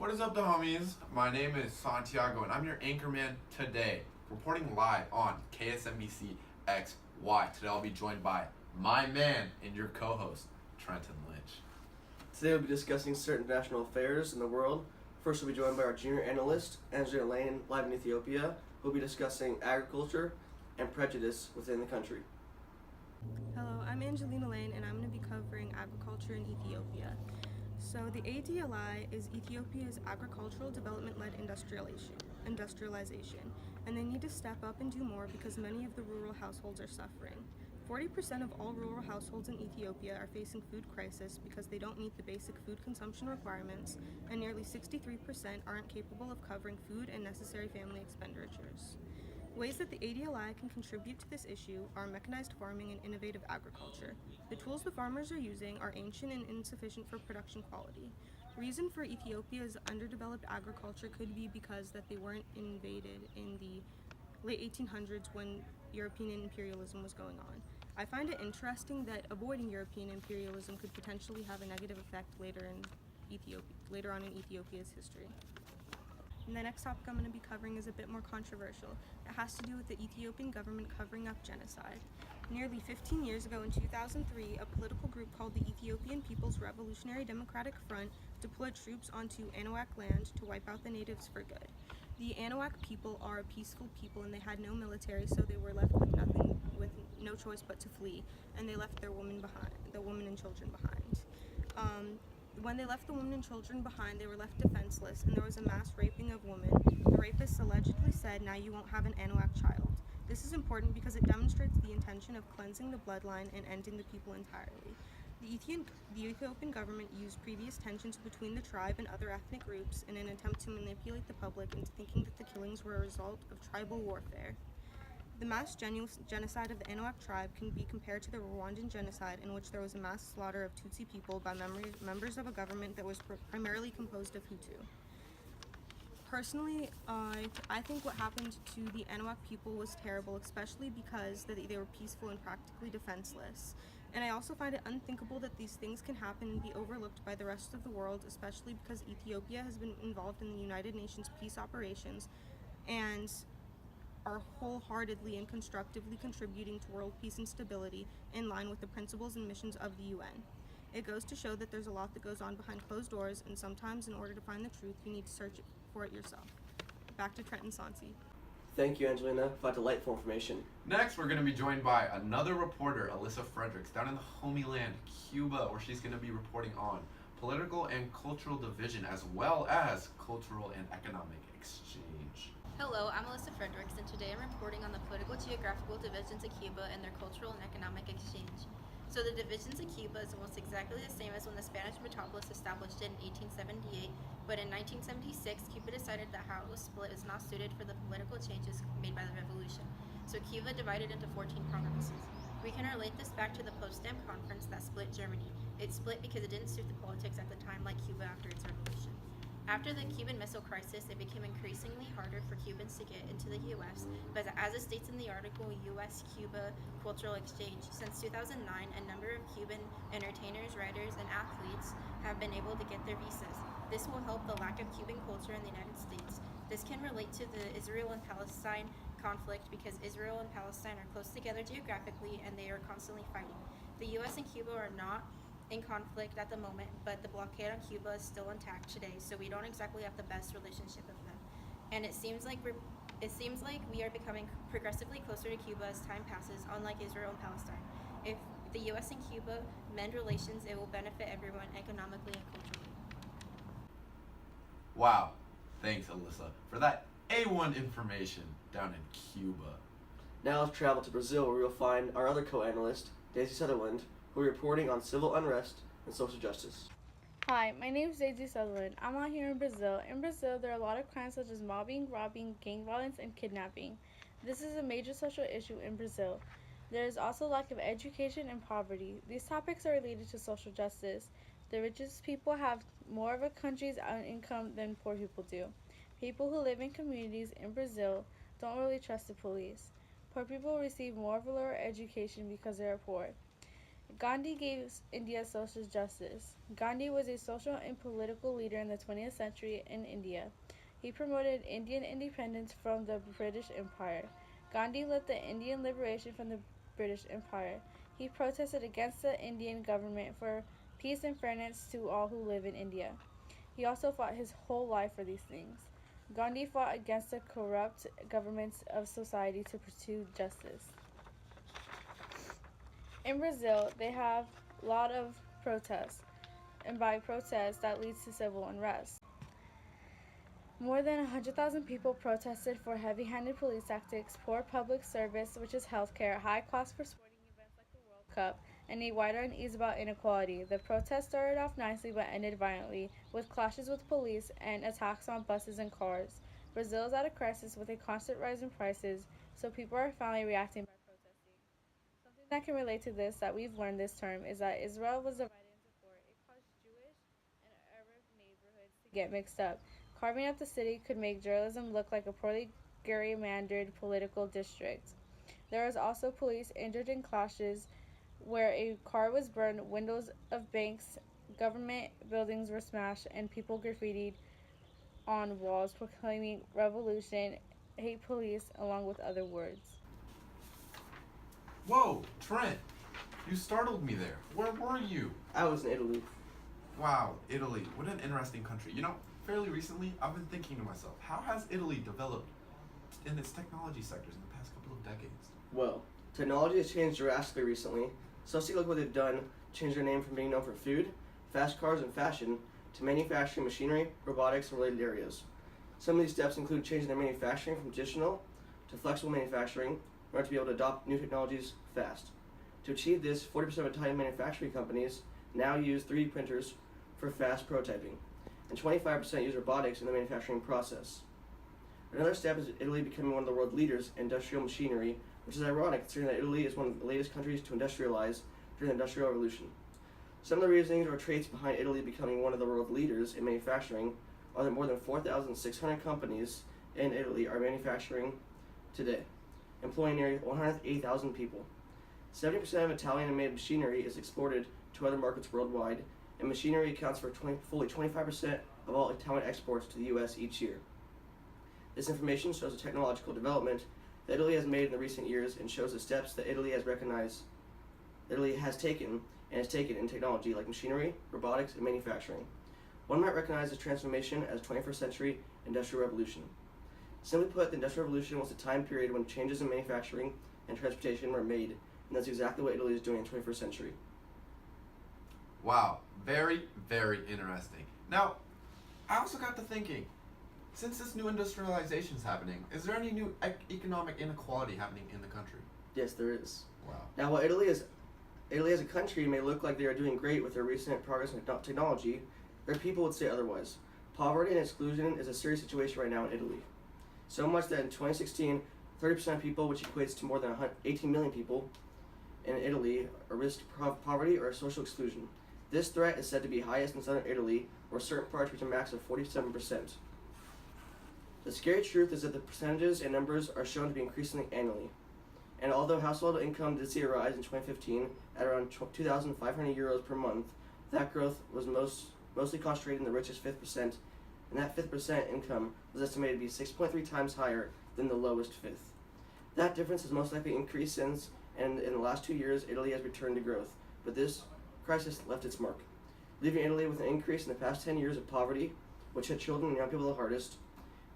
What is up, the homies? My name is Santiago, and I'm your anchorman today, reporting live on KSNBC XY. Today I'll be joined by my man and your co-host, Trenton Lynch. Today we'll be discussing certain national affairs in the world. First we'll be joined by our junior analyst, Angela Lane, live in Ethiopia, who'll be discussing agriculture and prejudice within the country. Hello, I'm Angelina Lane, and I'm going to be covering agriculture in Ethiopia. So the ADLI is Ethiopia's agricultural development-led industrialization, and they need to step up and do more because many of the rural households are suffering. 40% of all rural households in Ethiopia are facing food crisis because they don't meet the basic food consumption requirements, and nearly 63% aren't capable of covering food and necessary family expenditures. Ways that the ADLI can contribute to this issue are mechanized farming and innovative agriculture. The tools the farmers are using are ancient and insufficient for production quality. Reason for Ethiopia's underdeveloped agriculture could be because that they weren't invaded in the late 1800s when European imperialism was going on. I find it interesting that avoiding European imperialism could potentially have a negative effect later on in Ethiopia's history. And the next topic I'm going to be covering is a bit more controversial. It has to do with the Ethiopian government covering up genocide. Nearly 15 years ago in 2003, a political group called the Ethiopian People's Revolutionary Democratic Front deployed troops onto Anahuac land to wipe out the natives for good. The Anahuac people are a peaceful people, and they had no military, so they were left with no choice but to flee, and they left the women and children behind. When they left the women and children behind, they were left defenseless, and there was a mass raping of women. The rapists allegedly said, "Now you won't have an Anahuac child." This is important because it demonstrates the intention of cleansing the bloodline and ending the people entirely. The Ethiopian government used previous tensions between the tribe and other ethnic groups in an attempt to manipulate the public into thinking that the killings were a result of tribal warfare. The mass genocide of the Anahuac tribe can be compared to the Rwandan genocide, in which there was a mass slaughter of Tutsi people by members of a government that was primarily composed of Hutu. Personally, I think what happened to the Anahuac people was terrible, especially because they were peaceful and practically defenseless. And I also find it unthinkable that these things can happen and be overlooked by the rest of the world, especially because Ethiopia has been involved in the United Nations peace operations and are wholeheartedly and constructively contributing to world peace and stability in line with the principles and missions of the UN. It goes to show that there's a lot that goes on behind closed doors, and sometimes in order to find the truth, you need to search for it yourself. Back to Trenton Sansi. Thank you, Angelina, for that delightful information. Next, we're going to be joined by another reporter, Alyssa Fredericks, down in the homie land, Cuba, where she's going to be reporting on political and cultural division, as well as cultural and economic exchange. Hello, I'm Alyssa Fredericks, and today I'm reporting on the political geographical divisions of Cuba and their cultural and economic exchange. So the divisions of Cuba is almost exactly the same as when the Spanish metropolis established it in 1878, but in 1976, Cuba decided that how it was split is not suited for the political changes made by the revolution. So Cuba divided into 14 provinces. We can relate this back to the Potsdam Conference that split Germany. It split because it didn't suit the politics at the time, like Cuba after its revolution. After the Cuban Missile Crisis, it became increasingly harder for Cubans to get into the U.S., but as it states in the article U.S.-Cuba Cultural Exchange, since 2009, a number of Cuban entertainers, writers, and athletes have been able to get their visas. This will help the lack of Cuban culture in the United States. This can relate to the Israel and Palestine conflict because Israel and Palestine are close together geographically and they are constantly fighting. The U.S. and Cuba are not in conflict at the moment, but the blockade on Cuba is still intact today, so we don't exactly have the best relationship with them. And it seems like we are becoming progressively closer to Cuba as time passes, unlike Israel and Palestine. If the U.S. and Cuba mend relations, it will benefit everyone economically and culturally. Wow. Thanks, Alyssa, for that A1 information down in Cuba. Now let's travel to Brazil, where we'll find our other co-analyst, Daisy Sutherland, who will be reporting on civil unrest and social justice. Hi, my name is Daisy Sutherland. I'm out here in Brazil. In Brazil, there are a lot of crimes such as mobbing, robbing, gang violence, and kidnapping. This is a major social issue in Brazil. There is also lack of education and poverty. These topics are related to social justice. The richest people have more of a country's income than poor people do. People who live in communities in Brazil don't really trust the police. Poor people receive more of a lower education because they are poor. Gandhi gave India social justice. Gandhi was a social and political leader in the 20th century in India. He promoted Indian independence from the British Empire. Gandhi led the Indian liberation from the British Empire. He protested against the Indian government for peace and fairness to all who live in India. He also fought his whole life for these things. Gandhi fought against the corrupt governments of society to pursue justice. In Brazil, they have a lot of protests, and by protests, that leads to civil unrest. More than 100,000 people protested for heavy-handed police tactics, poor public service, which is healthcare, high costs for sporting events like the World Cup, and a wider unease about inequality. The protests started off nicely but ended violently, with clashes with police and attacks on buses and cars. Brazil is at a crisis with a constant rise in prices, so people are finally reacting by protesting. Something that can relate to this that we've learned this term is that Israel was divided into four. It caused Jewish and Arab neighborhoods to get mixed up. Carving up the city could make Jerusalem look like a poorly gerrymandered political district. There was also police injured in clashes where a car was burned, windows of banks, government buildings were smashed, and people graffitied on walls proclaiming revolution, hate police, along with other words. Whoa, Trent, you startled me there. Where were you? I was in Italy. Wow, Italy, what an interesting country. You know, fairly recently, I've been thinking to myself, how has Italy developed in its technology sectors in the past couple of decades? Well, technology has changed drastically recently. So let's take a look at what they've done. Changed their name from being known for food, fast cars, and fashion to manufacturing, machinery, robotics, and related areas. Some of these steps include changing their manufacturing from traditional to flexible manufacturing in order to be able to adopt new technologies fast. To achieve this, 40% of Italian manufacturing companies now use 3D printers for fast prototyping, and 25% use robotics in the manufacturing process. Another step is Italy becoming one of the world leaders in industrial machinery, which is ironic considering that Italy is one of the latest countries to industrialize during the Industrial Revolution. Some of the reasonings or traits behind Italy becoming one of the world leaders in manufacturing are that more than 4,600 companies in Italy are manufacturing today, employing nearly 180,000 people. 70% of Italian-made machinery is exported to other markets worldwide, and machinery accounts for fully 25% of all Italian exports to the U.S. each year. This information shows the technological development that Italy has made in the recent years and shows the steps that Italy has taken in technology like machinery, robotics, and manufacturing. One might recognize this transformation as 21st century Industrial Revolution. Simply put, the Industrial Revolution was a time period when changes in manufacturing and transportation were made, and that's exactly what Italy is doing in the 21st century. Wow, very, very interesting. Now, I also got to thinking, since this new industrialization is happening, is there any new economic inequality happening in the country? Yes, there is. Wow. Now, while Italy as a country may look like they are doing great with their recent progress in technology, their people would say otherwise. Poverty and exclusion is a serious situation right now in Italy. So much that in 2016, 30% of people, which equates to more than 18 million people in Italy, are risked poverty or social exclusion. This threat is said to be highest in southern Italy, where certain parts reach a max of 47%. The scary truth is that the percentages and numbers are shown to be increasing annually. And although household income did see a rise in 2015 at around 2,500 euros per month, that growth was mostly concentrated in the richest 5%, and that 5% income was estimated to be 6.3 times higher than the lowest fifth. That difference has most likely increased since, and in the last 2 years, Italy has returned to growth. But this crisis left its mark, leaving Italy with an increase in the past 10 years of poverty, which hit children and young people the hardest.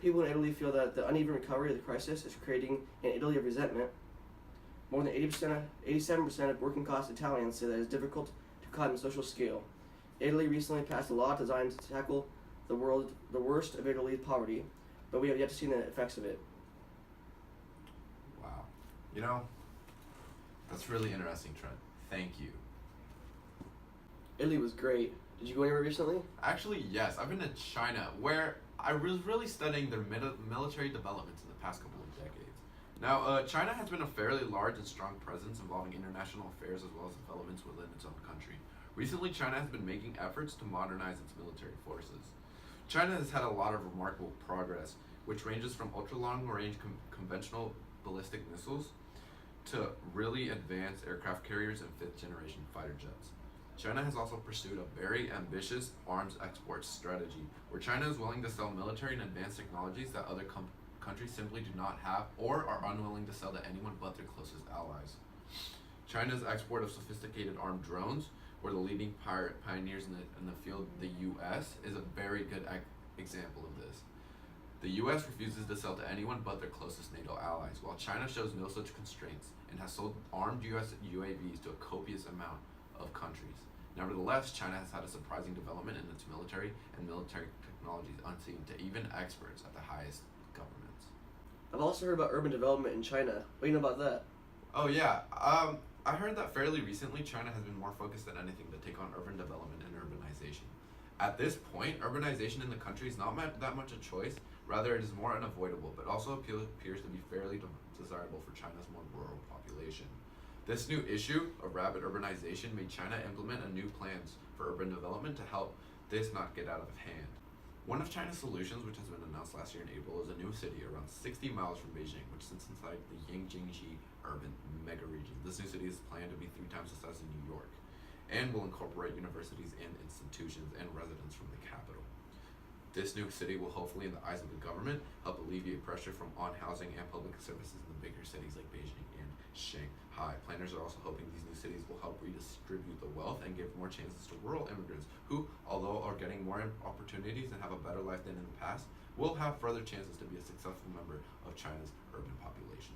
People in Italy feel that the uneven recovery of the crisis is creating in Italy a resentment. More than 87% of working class Italians say that it is difficult to climb the social scale. Italy recently passed a law designed to tackle the worst of Italy's poverty, but we have yet to see the effects of it. Wow. You know, that's really interesting, Trent. Thank you. Italy was great. Did you go anywhere recently? Actually, yes. I've been to China, where I was really studying their military developments in the past couple of decades. Now, China has been a fairly large and strong presence involving international affairs as well as developments within its own country. Recently, China has been making efforts to modernize its military forces. China has had a lot of remarkable progress, which ranges from ultra-long-range conventional ballistic missiles to really advanced aircraft carriers and fifth-generation fighter jets. China has also pursued a very ambitious arms export strategy, where China is willing to sell military and advanced technologies that other countries simply do not have or are unwilling to sell to anyone but their closest allies. China's export of sophisticated armed drones, where the leading pioneers in the field, the U.S., is a very good example of this. The U.S. refuses to sell to anyone but their closest NATO allies, while China shows no such constraints and has sold armed U.S. UAVs to a copious amount of countries. Nevertheless, China has had a surprising development in its military and military technologies unseen to even experts at the highest governments. I've also heard about urban development in China. What do you know about that? Oh yeah, I heard that fairly recently China has been more focused than anything to take on urban development and urbanization. At this point, urbanization in the country is not that much a choice, rather it is more unavoidable, but also appears to be fairly desirable for China's more rural population. This new issue of rapid urbanization made China implement a new plans for urban development to help this not get out of hand. One of China's solutions, which has been announced last year in April, is a new city around 60 miles from Beijing, which sits inside the Yangjingji urban megaregion. This new city is planned to be 3 times the size of New York, and will incorporate universities and institutions and residents from the capital. This new city will hopefully, in the eyes of the government, help alleviate pressure from on housing and public services in the bigger cities like Beijing and Shanghai. Planners are also hoping these new cities will help redistribute the wealth and give more chances to rural immigrants who, although are getting more opportunities and have a better life than in the past, will have further chances to be a successful member of China's urban population.